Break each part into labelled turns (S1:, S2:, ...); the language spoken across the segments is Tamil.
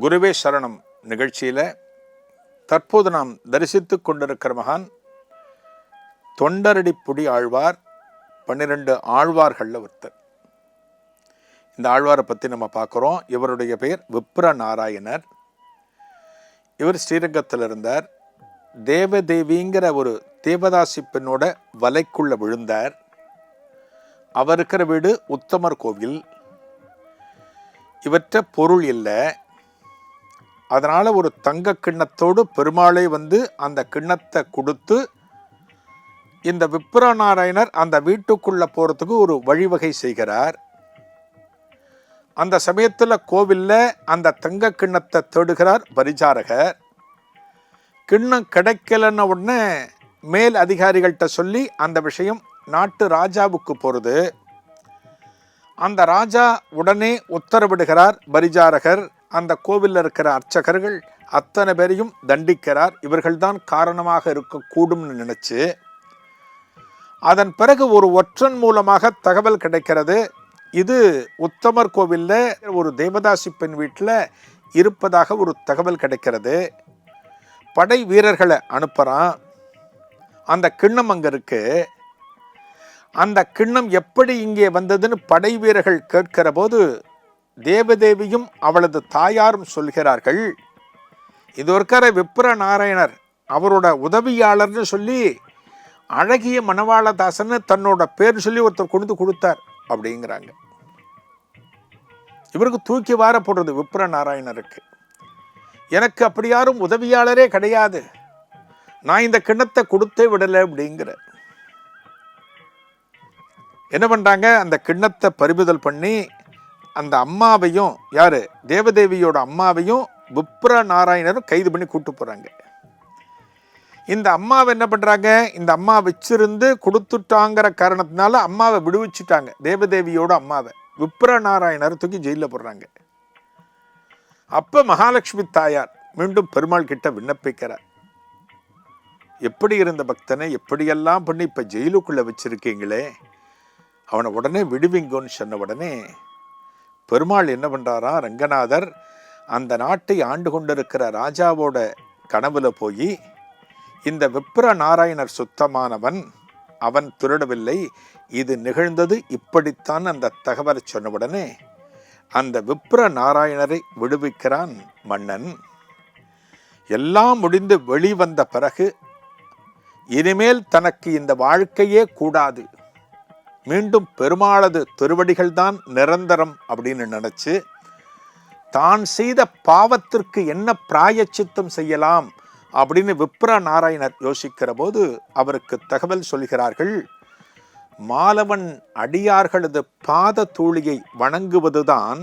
S1: குருவே சரணம் நிகழ்ச்சியில் தற்போது நாம் தரிசித்து கொண்டிருக்கிற மகான் தொண்டரடிப்புடி ஆழ்வார். 12 ஆழ்வார்களில் ஒருத்தர். இந்த ஆழ்வாரை பற்றி நம்ம பார்க்குறோம். இவருடைய பெயர் விப்ர நாராயணர். இவர் ஸ்ரீரங்கத்தில் இருந்தார். தேவதேவிங்கிற ஒரு தேவதாசி பெண்ணோட வலைக்குள்ள விழுந்தார். அவர் இருக்கிற வீடு உத்தமர் கோவில். இவற்ற பொருள் இல்லை. அதனால் ஒரு தங்க கிண்ணத்தோடு பெருமாளை அந்த கிண்ணத்தை கொடுத்து இந்த விப்ர நாராயணர் அந்த வீட்டுக்குள்ளே போகிறதுக்கு ஒரு வழிவகை செய்கிறார். அந்த சமயத்தில் கோவிலில் அந்த தங்க கிண்ணத்தை தேடுகிறார் பரிசாரகர். கிண்ணம் கிடைக்கலன்ன உடனே மேல் அதிகாரிகள்கிட்ட சொல்லி அந்த விஷயம் நாட்டு ராஜாவுக்கு போகிறது. அந்த ராஜா உடனே உத்தரவிடுகிறார். பரிசாரகர் அந்த கோவிலில் இருக்கிற அர்ச்சகர்கள் அத்தனை பேரையும் தண்டிக்கிறார். இவர்கள்தான் காரணமாக இருக்கக்கூடும்னு நினைச்சு அதன் பிறகு ஒரு ஒற்றன் மூலமாக தகவல் கிடைக்கிறது. இது உத்தமர் கோவிலில் ஒரு தேவதாசி பெண் வீட்டில் இருப்பதாக ஒரு தகவல் கிடைக்கிறது. படை வீரர்களை அனுப்புகிறான். அந்த கிண்ணம் அங்கே இருக்கு. அந்த கிண்ணம் எப்படி இங்கே வந்ததுன்னு படை வீரர்கள் கேட்கிற போது தேவதேவியும் அவளது தாயாரும் சொல்கிறார்கள், இது இருக்கிற விப்ர நாராயணர் அவரோட உதவியாளர்னு சொல்லி அழகிய மணவாளதாசன் தன்னோட பேர் சொல்லி ஒருத்தர் கொண்டு கொடுத்தார் அப்படிங்கிறாங்க. இவருக்கு தூக்கி வார போடுறது விப்ர நாராயணருக்கு. எனக்கு அப்படி யாரும் உதவியாளரே கிடையாது, நான் இந்த கிண்ணத்தை கொடுத்தே விடலை அப்படிங்கிற. என்ன பண்றாங்க, அந்த கிண்ணத்தை பறிமுதல் பண்ணி அந்த அம்மாவையும், யாரு தேவதேவியோட அம்மாவையும் விப்ர நாராயணரும் கைது பண்ணி கூட்டு போறாங்க. இந்த அம்மாவை என்ன பண்றாங்க, இந்த அம்மா வச்சிருந்து கொடுத்துட்டாங்கிற காரணத்தினால அம்மாவை விடுவிச்சுட்டாங்க. தேவதேவியோட அம்மாவை விப்ர நாராயணர் தூக்கி ஜெயிலில் போடுறாங்க. அப்ப மகாலட்சுமி தாயார் மீண்டும் பெருமாள் கிட்ட விண்ணப்பிக்கிறார், எப்படி இருந்த பக்தனை எப்படியெல்லாம் பண்ணி இப்ப ஜெயிலுக்குள்ள வச்சிருக்கீங்களே, அவனை உடனே விடுவிங்கன்னு சொன்ன உடனே பெருமாள் என்ன பண்றாரா, ரங்கநாதர் அந்த நாட்டை ஆண்டு கொண்டிருக்கிற ராஜாவோட கனவுல போய் இந்த விப்ர நாராயணர் சுத்தமானவன், அவன் திருடவில்லை, இது நிகழ்ந்தது இப்படித்தான் அந்த தகவலை சொன்ன உடனே அந்த விப்ர நாராயணரை விடுவிக்கிறான் மன்னன். எல்லாம் முடிந்து வெளிவந்த பிறகு இனிமேல் தனக்கு இந்த வாழ்க்கையே கூடாது, மீண்டும் பெருமாளது திருவடிகள் தான் நிரந்தரம் அப்படின்னு நினைச்சு தான் செய்த பாவத்திற்கு என்ன பிராயச்சித்தம் செய்யலாம் அப்படின்னு விப்ர நாராயணர் யோசிக்கிற போது அவருக்கு தகவல் சொல்கிறார்கள், மாலவன் அடியார்களது பாத தூளியை வணங்குவதுதான்,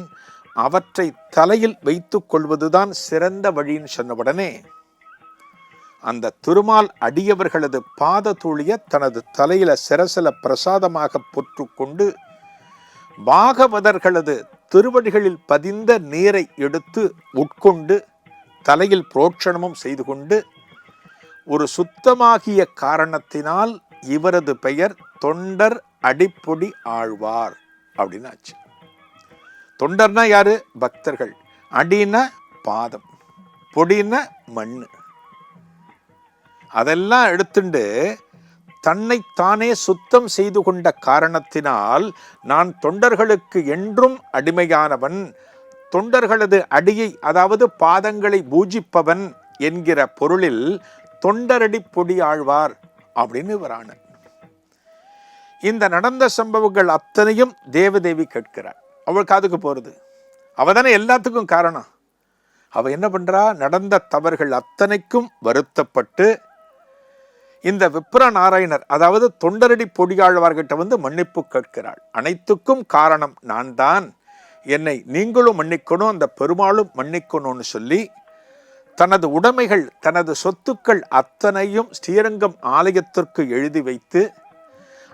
S1: அவற்றை தலையில் வைத்துக் கொள்வதுதான் சிறந்த வழின்னு சொன்னவுடனே அந்த திருமால் அடியவர்களது பாத தூளிய தனது தலையில சிரசில பிரசாதமாக பொற்றுக்கொண்டு பாகவதர்களது திருவடிகளில் பதிந்த நீரை எடுத்து உட்கொண்டு தலையில் புரோட்சணமும் செய்து கொண்டு ஒரு சுத்தமாகிய காரணத்தினால் இவரது பெயர் தொண்டர் அடிப்பொடி ஆழ்வார் அப்படின்னு ஆச்சு. தொண்டர்னா யாரு, பக்தர்கள். அடின பாதம், பொடின மண்ணு. அதெல்லாம் எடுத்துண்டு தன்னைத்தானே சுத்தம் செய்து கொண்ட காரணத்தினால் நான் தொண்டர்களுக்கு என்றும் அடிமையானவன், தொண்டர்களது அடியை அதாவது பாதங்களை பூஜிப்பவன் என்கிற பொருளில் தொண்டரடி பொடி ஆழ்வார் அப்படின்னு வரான. இந்த நடந்த சம்பவங்கள் அத்தனையும் தேவதேவி கேட்கிறார். அவள் காதுக்கு போறது. அவ தானே எல்லாத்துக்கும் காரணம். அவ என்ன பண்றா, நடந்த தவறுகள் அத்தனைக்கும் வருத்தப்பட்டு இந்த விப்ர நாராயணர் அதாவது தொண்டரடி பொடியாழ்வார்கிட்ட மன்னிப்பு கேட்கிறாள். அனைத்துக்கும் காரணம் நான் தான், என்னை நீங்களும் மன்னிக்கணும், அந்த பெருமாளும் மன்னிக்கணும்னு சொல்லி தனது உடைமைகள் தனது சொத்துக்கள் அத்தனையும் ஸ்ரீரங்கம் ஆலயத்திற்கு எழுதி வைத்து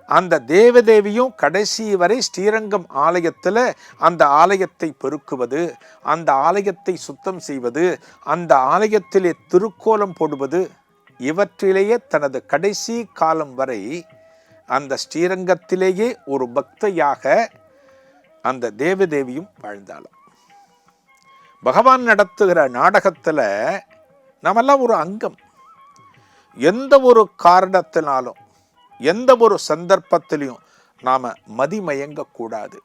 S1: அந்த தேவதேவியும் கடைசி வரை ஸ்ரீரங்கம் ஆலயத்தில் அந்த ஆலயத்தை பெருக்குவது, அந்த ஆலயத்தை சுத்தம் செய்வது, அந்த ஆலயத்திலே திருக்கோலம் போடுவது, இவற்றிலேயே தனது கடைசி காலம் வரை அந்த ஸ்ரீரங்கத்திலேயே ஒரு பக்தையாக அந்த தேவதேவியும் வாழ்ந்தாளாம். பகவான் நடத்துகிற நாடகத்தில் நாமெல்லாம் ஒரு அங்கம். எந்த ஒரு காரணத்தினாலும் எந்த ஒரு சந்தர்ப்பத்திலையும் நாம் மதிமயங்கக்கூடாது,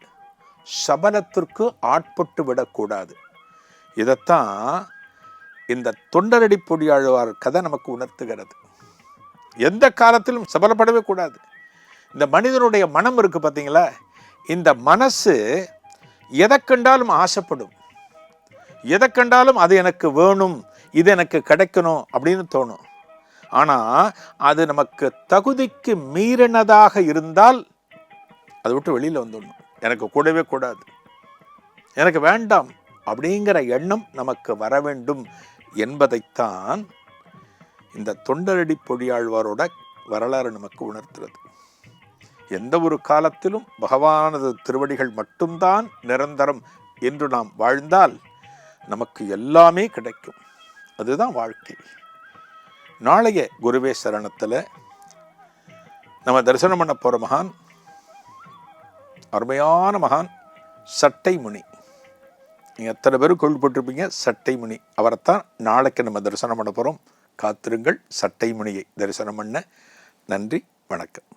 S1: சபலத்திற்கு ஆட்பட்டு விடக்கூடாது. இதைத்தான் இந்த தொண்டரடி பொடியாழ்வார் கதை நமக்கு உணர்த்துகிறது. எந்த காலத்திலும் சபலப்படவே கூடாது. இந்த மனிதனுடைய மனம் இருக்கு பார்த்தீங்களா, இந்த மனசு எதை கண்டாலும் ஆசைப்படும், எதை கண்டாலும் அது எனக்கு வேணும், இது எனக்கு கிடைக்கணும் அப்படின்னு தோணும். ஆனால் அது நமக்கு தகுதிக்கு மீறினதாக இருந்தால் அதை விட்டு வெளியில் வந்துடணும். எனக்கு கூடவே கூடாது, எனக்கு வேண்டாம் அப்படிங்கிற எண்ணம் நமக்கு வர வேண்டும் என்பதைத்தான் இந்த தொண்டரடி பொடியாழ்வாரோட வரலாறு நமக்கு உணர்த்துறது. எந்த ஒரு காலத்திலும் பகவானது திருவடிகள் மட்டும்தான் நிரந்தரம் என்று நாம் வாழ்ந்தால் நமக்கு எல்லாமே கிடைக்கும். அதுதான் வாழ்க்கை. நாளைய குருவே சரணத்தில் நம்ம தரிசனம் பண்ண போகிற மகான் அருமையான மகான் சட்டை முனி. நீங்கள் எத்தனை பேரும் கேள்விப்பட்டிருப்பீங்க சட்டை முனி. அவரைத்தான் நாளைக்கு நம்ம தரிசனம் பண்ண போகிறோம். காத்திருங்கள் சட்டை முனியை தரிசனம் பண்ண. நன்றி, வணக்கம்.